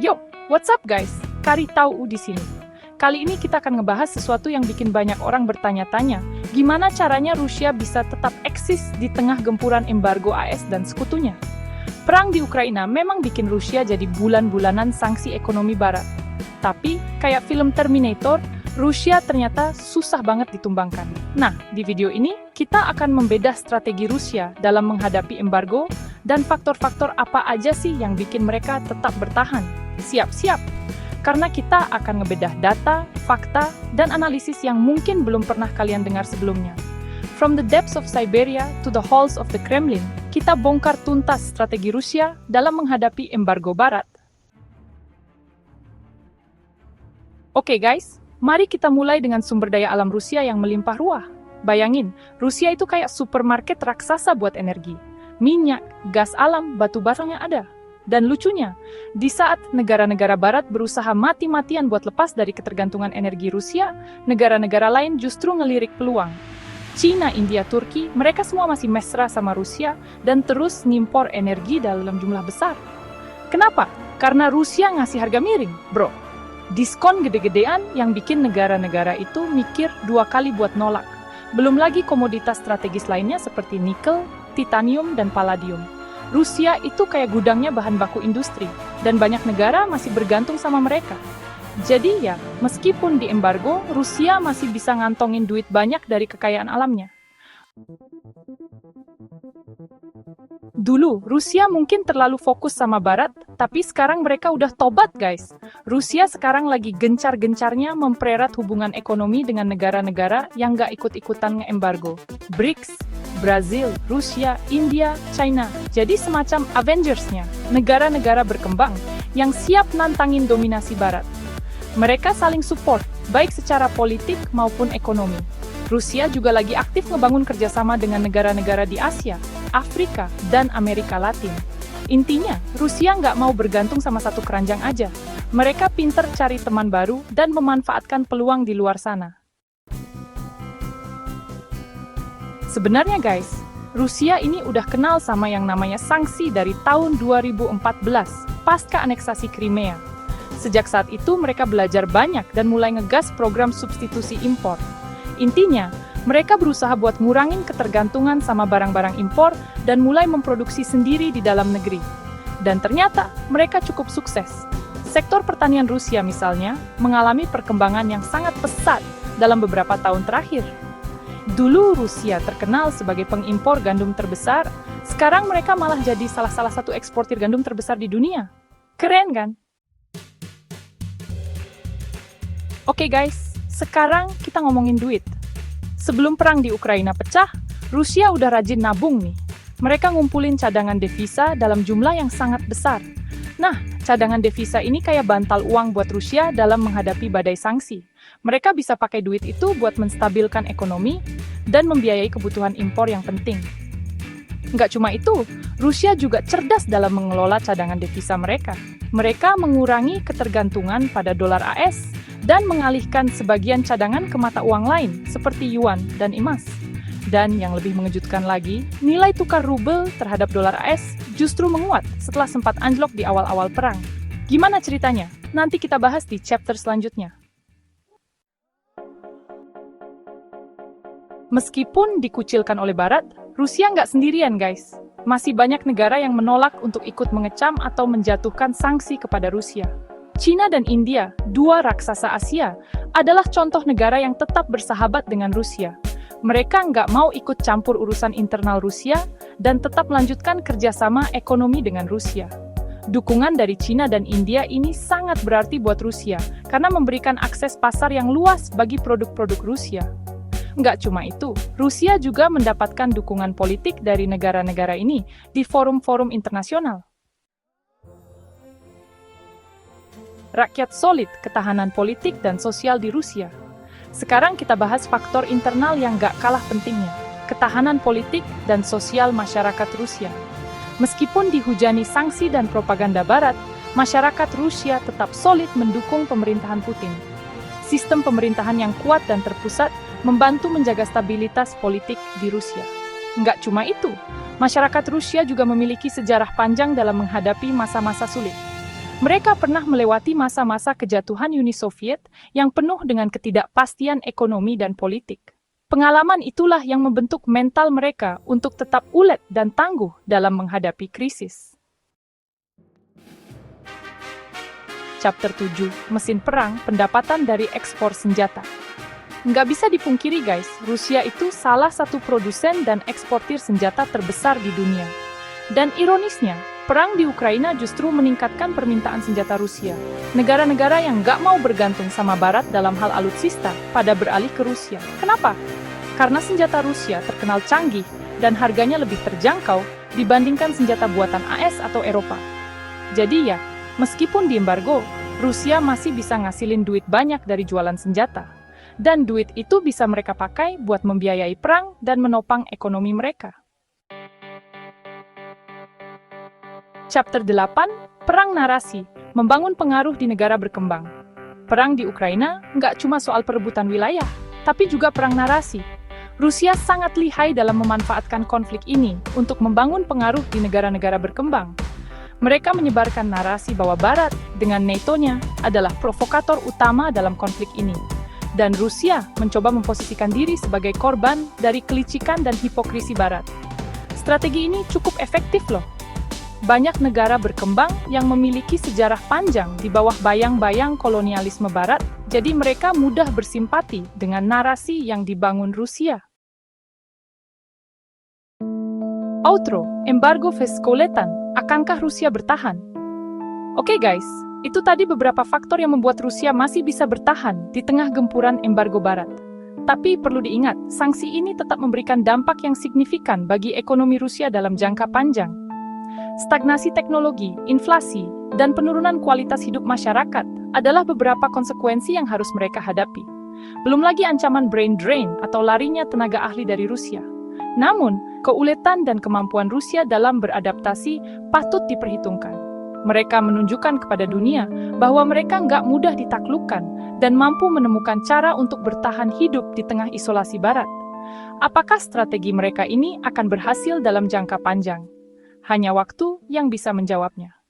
Yo, what's up guys? Kari Tau di sini. Kali ini kita akan ngebahas sesuatu yang bikin banyak orang bertanya-tanya, gimana caranya Rusia bisa tetap eksis di tengah gempuran embargo AS dan sekutunya. Perang di Ukraina memang bikin Rusia jadi bulan-bulanan sanksi ekonomi barat. Tapi, kayak film Terminator, Rusia ternyata susah banget ditumbangkan. Nah, di video ini kita akan membedah strategi Rusia dalam menghadapi embargo dan faktor-faktor apa aja sih yang bikin mereka tetap bertahan. Siap-siap! Karena kita akan ngebedah data, fakta, dan analisis yang mungkin belum pernah kalian dengar sebelumnya. From the depths of Siberia to the halls of the Kremlin, kita bongkar tuntas strategi Rusia dalam menghadapi embargo barat. Oke guys, mari kita mulai dengan sumber daya alam Rusia yang melimpah ruah. Bayangin, Rusia itu kayak supermarket raksasa buat energi. Minyak, gas alam, batu baranya ada. Dan lucunya, di saat negara-negara barat berusaha mati-matian buat lepas dari ketergantungan energi Rusia, negara-negara lain justru ngelirik peluang. Cina, India, Turki, mereka semua masih mesra sama Rusia dan terus ngimpor energi dalam jumlah besar. Kenapa? Karena Rusia ngasih harga miring, bro. Diskon gede-gedean yang bikin negara-negara itu mikir dua kali buat nolak. Belum lagi komoditas strategis lainnya seperti nikel, titanium, dan palladium. Rusia itu kayak gudangnya bahan baku industri, dan banyak negara masih bergantung sama mereka. Jadi ya, meskipun di embargo, Rusia masih bisa ngantongin duit banyak dari kekayaan alamnya. Dulu, Rusia mungkin terlalu fokus sama Barat, tapi sekarang mereka udah tobat guys. Rusia sekarang lagi gencar-gencarnya mempererat hubungan ekonomi dengan negara-negara yang nggak ikut-ikutan nge-embargo. BRICS, Brazil, Rusia, India, China. Jadi semacam Avengers-nya, negara-negara berkembang yang siap nantangin dominasi Barat. Mereka saling support, baik secara politik maupun ekonomi. Rusia juga lagi aktif ngebangun kerjasama dengan negara-negara di Asia, Afrika, dan Amerika Latin. Intinya, Rusia nggak mau bergantung sama satu keranjang aja. Mereka pinter cari teman baru dan memanfaatkan peluang di luar sana. Sebenarnya guys, Rusia ini udah kenal sama yang namanya sanksi dari tahun 2014, pasca aneksasi Crimea. Sejak saat itu mereka belajar banyak dan mulai ngegas program substitusi impor. Intinya, mereka berusaha buat ngurangin ketergantungan sama barang-barang impor dan mulai memproduksi sendiri di dalam negeri. Dan ternyata, mereka cukup sukses. Sektor pertanian Rusia misalnya, mengalami perkembangan yang sangat pesat dalam beberapa tahun terakhir. Dulu Rusia terkenal sebagai pengimpor gandum terbesar, sekarang mereka malah jadi salah satu eksportir gandum terbesar di dunia. Keren kan? Oke guys, sekarang kita ngomongin duit. Sebelum perang di Ukraina pecah, Rusia udah rajin nabung nih. Mereka ngumpulin cadangan devisa dalam jumlah yang sangat besar. Nah, cadangan devisa ini kayak bantal uang buat Rusia dalam menghadapi badai sanksi. Mereka bisa pakai duit itu buat menstabilkan ekonomi dan membiayai kebutuhan impor yang penting. Nggak cuma itu, Rusia juga cerdas dalam mengelola cadangan devisa mereka. Mereka mengurangi ketergantungan pada dolar AS dan mengalihkan sebagian cadangan ke mata uang lain seperti yuan dan emas. Dan yang lebih mengejutkan lagi, nilai tukar rubel terhadap dolar AS justru menguat setelah sempat anjlok di awal-awal perang. Gimana ceritanya? Nanti kita bahas di chapter selanjutnya. Meskipun dikucilkan oleh Barat, Rusia nggak sendirian guys. Masih banyak negara yang menolak untuk ikut mengecam atau menjatuhkan sanksi kepada Rusia. Cina dan India, dua raksasa Asia, adalah contoh negara yang tetap bersahabat dengan Rusia. Mereka nggak mau ikut campur urusan internal Rusia dan tetap melanjutkan kerjasama ekonomi dengan Rusia. Dukungan dari Cina dan India ini sangat berarti buat Rusia karena memberikan akses pasar yang luas bagi produk-produk Rusia. Nggak cuma itu, Rusia juga mendapatkan dukungan politik dari negara-negara ini di forum-forum internasional. Rakyat solid, ketahanan politik dan sosial di Rusia. Sekarang kita bahas faktor internal yang gak kalah pentingnya, ketahanan politik dan sosial masyarakat Rusia. Meskipun dihujani sanksi dan propaganda Barat, masyarakat Rusia tetap solid mendukung pemerintahan Putin. Sistem pemerintahan yang kuat dan terpusat membantu menjaga stabilitas politik di Rusia. Nggak cuma itu, masyarakat Rusia juga memiliki sejarah panjang dalam menghadapi masa-masa sulit. Mereka pernah melewati masa-masa kejatuhan Uni Soviet yang penuh dengan ketidakpastian ekonomi dan politik. Pengalaman itulah yang membentuk mental mereka untuk tetap ulet dan tangguh dalam menghadapi krisis. Chapter 7, Mesin Perang, Pendapatan dari Ekspor Senjata. Nggak bisa dipungkiri guys, Rusia itu salah satu produsen dan eksportir senjata terbesar di dunia. Dan ironisnya, perang di Ukraina justru meningkatkan permintaan senjata Rusia. Negara-negara yang nggak mau bergantung sama Barat dalam hal alutsista pada beralih ke Rusia. Kenapa? Karena senjata Rusia terkenal canggih dan harganya lebih terjangkau dibandingkan senjata buatan AS atau Eropa. Jadi ya, meskipun diembargo, Rusia masih bisa ngasilin duit banyak dari jualan senjata. Dan duit itu bisa mereka pakai buat membiayai perang dan menopang ekonomi mereka. Chapter 8, Perang Narasi, Membangun Pengaruh di Negara Berkembang. Perang di Ukraina nggak cuma soal perebutan wilayah, tapi juga perang narasi. Rusia sangat lihai dalam memanfaatkan konflik ini untuk membangun pengaruh di negara-negara berkembang. Mereka menyebarkan narasi bahwa Barat, dengan NATO-nya, adalah provokator utama dalam konflik ini. Dan Rusia mencoba memposisikan diri sebagai korban dari kelicikan dan hipokrisi Barat. Strategi ini cukup efektif loh. Banyak negara berkembang yang memiliki sejarah panjang di bawah bayang-bayang kolonialisme Barat, jadi mereka mudah bersimpati dengan narasi yang dibangun Rusia. Outro, embargo Veskoletan, akankah Rusia bertahan? Oke guys, itu tadi beberapa faktor yang membuat Rusia masih bisa bertahan di tengah gempuran embargo Barat. Tapi perlu diingat, sanksi ini tetap memberikan dampak yang signifikan bagi ekonomi Rusia dalam jangka panjang. Stagnasi teknologi, inflasi, dan penurunan kualitas hidup masyarakat adalah beberapa konsekuensi yang harus mereka hadapi. Belum lagi ancaman brain drain atau larinya tenaga ahli dari Rusia. Namun, keuletan dan kemampuan Rusia dalam beradaptasi patut diperhitungkan. Mereka menunjukkan kepada dunia bahwa mereka nggak mudah ditaklukkan dan mampu menemukan cara untuk bertahan hidup di tengah isolasi Barat. Apakah strategi mereka ini akan berhasil dalam jangka panjang? Hanya waktu yang bisa menjawabnya.